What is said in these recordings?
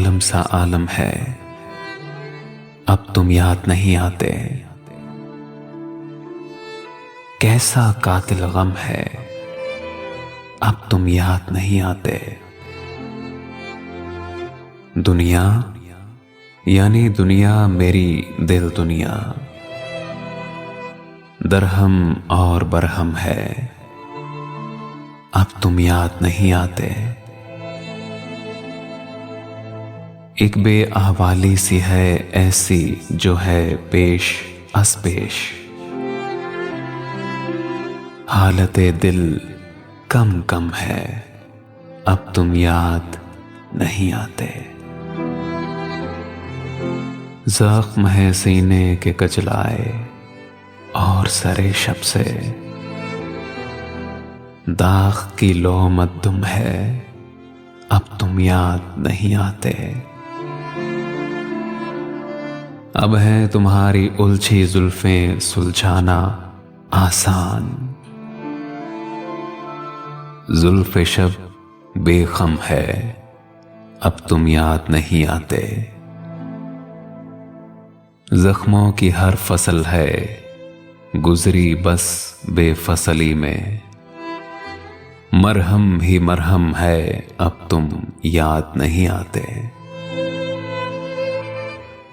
आलम सा आलम है, अब तुम याद नहीं आते। कैसा कातिल गम है, अब तुम याद नहीं आते। दुनिया यानी दुनिया मेरी दिल दुनिया, दरहम और बरहम है, अब तुम याद नहीं आते। एक बेअहवाली सी है ऐसी जो है पेश असपेश, हालते दिल कम कम है, अब तुम याद नहीं आते। जख्म है सीने के कचलाए और सरे शब से, दाग की लो मद्दुम है, अब तुम याद नहीं आते। अब है तुम्हारी उलझी जुल्फें सुलझाना आसान, जुल्फ़े शब बेखम है, अब तुम याद नहीं आते। जख्मों की हर फसल है गुजरी बस बेफसली में, मरहम ही मरहम है, अब तुम याद नहीं आते।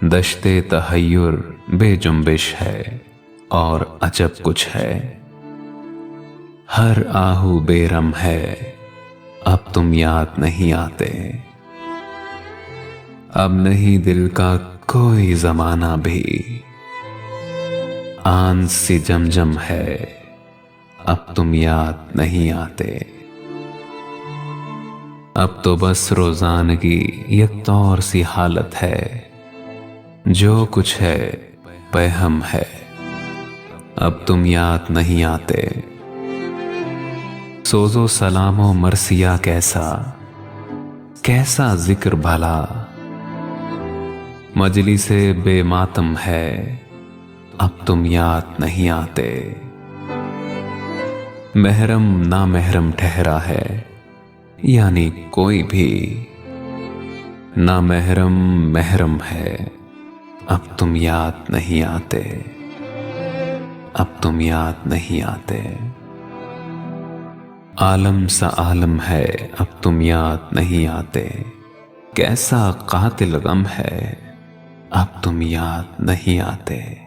दश्ते तहय्युर बेजुंबिश है और अजब कुछ है, हर आहू बेरम है, अब तुम याद नहीं आते। अब नहीं दिल का कोई जमाना भी, आन सी जमजम है, अब तुम याद नहीं आते। अब तो बस रोजानगी एक तौर सी हालत है, जो कुछ है पैहम है, अब तुम याद नहीं आते। सोजो सलामो मरसिया कैसा, कैसा जिक्र भला, मजलिसे बेमातम है, अब तुम याद नहीं आते। महरम ना महरम ठहरा है, यानी कोई भी ना महरम महरम है, अब तुम याद नहीं आते। अब तुम याद नहीं आते। आलम सा आलम है, अब तुम याद नहीं आते। कैसा कातिल गम है, अब तुम याद नहीं आते।